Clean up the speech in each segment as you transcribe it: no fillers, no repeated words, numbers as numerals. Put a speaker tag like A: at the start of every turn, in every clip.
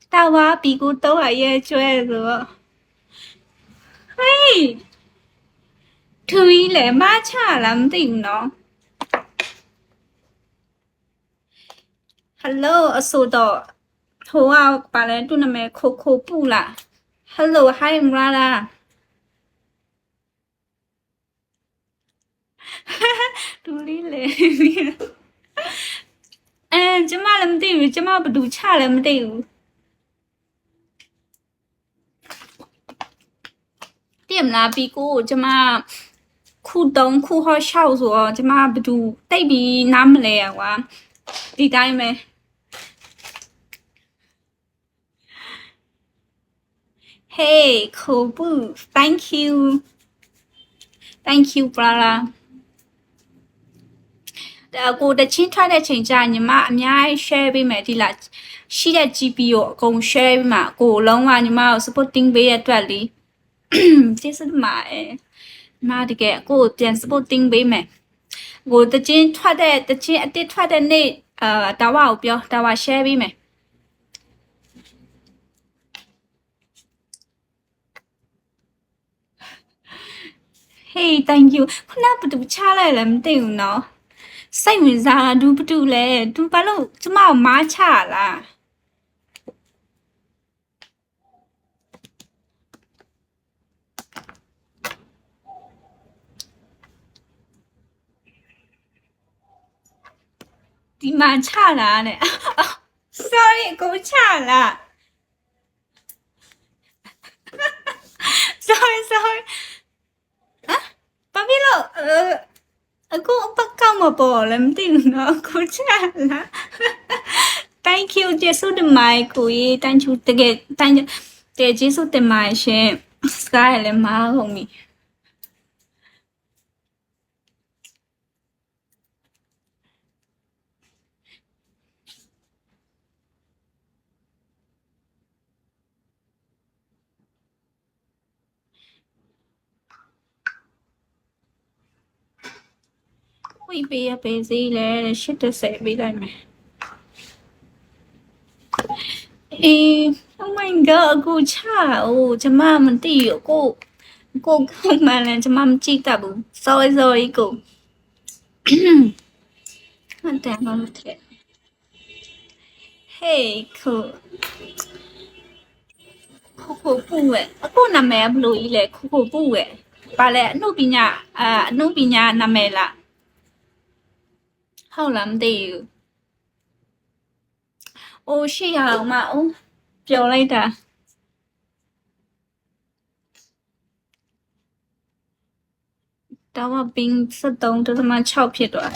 A: 大娃比กู都还也追着。嘿，推嘞马叉啦，唔သိဘူးနော် Hello အဆိုတော့ဟိုကပါလဲသူ့နာမည်ခိုခိုပူလား Hello hi Mrada တူလေးလေကျမလည်းမသိဘူးကျမဘယ်သူချလည်းမသိဘူးသိမလားပြီးကိုကျမခု3ခုဟော6ဆိုတော့ကျမဘယ်သူတိတ်ပြီးနားမလဲကွာဒီတိုင်းပဲHey, Kobu, thank you. Thank you, brother. ကိုတချင်းထွက်တဲ့ချိန်ကျရင်ညီမအများကြီး share ပေးမယ်ဒီလားရှိတဲ့ GP ကိုအကုန် share ပေးမှာကိုလုံးဝညီမကို supporting ပေးရတဲ့အတွက်လေကျေးဇူးတင်ပါတယ်ညီမတကယ်ကိုပြန် supporting ပေးမယ်ကိုတချင်းထွက်တဲ့အတစ်ထွက်တဲ့နေ့တာဝကိုပြောတာဝ share ပေးမယ်Hey, thank you. ခုနကတူချလိုက်လည်းမသိဘူးနော်စိတ်ဝင်စားဒူပတူလဲဒူဘာလို့ကျမကိုမားချလားဒီမှာချလာနဲ့ sorry ကိုချလာ sorry ဘာဖြစ်လို့အခုအပတ်ကောက်မပေါ်လည်းမသိဘူးနော်ကိုချလာ thank you ကျေးဇူးတင်ပါတယ်ကိုကြီး thank you တကယ်ကျေးဇူးတင်ပါတယ်ရှင်စကားလည်းမဟုတ်ဘူးဝိပေးရပေးစီလဲ80ပေးလိုက်မယ်အေး oh my god ကိုချအိုးကျမမသိဘူးကိုမှန်လဲကျမမကြည့်တတ်ဘူး sorry ကိုဟုတ်တယ်မမထက် hey ကိုခိုပူရဲ့အခုနာမည်ဘယ်လိုကြီးလဲခိုပူရဲ့ပါလဲအနုပညာနာမည်လားဟုတ်လားမသိဘူးအိုးရှိရအောင်မအိုးပျော်လိုက်တာတော့ပင်း73.6ဖြစ်သွား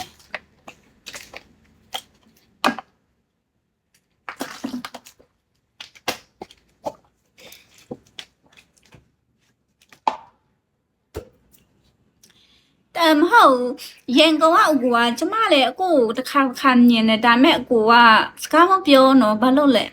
A: တယ်မဟုတ်ရန်ကုန်ကအကူကကျမလည်းအကိုတခါမြင်တယ်ဒါပေမဲ့အကိုကစကားမပြောတော့ဘာလို့လဲ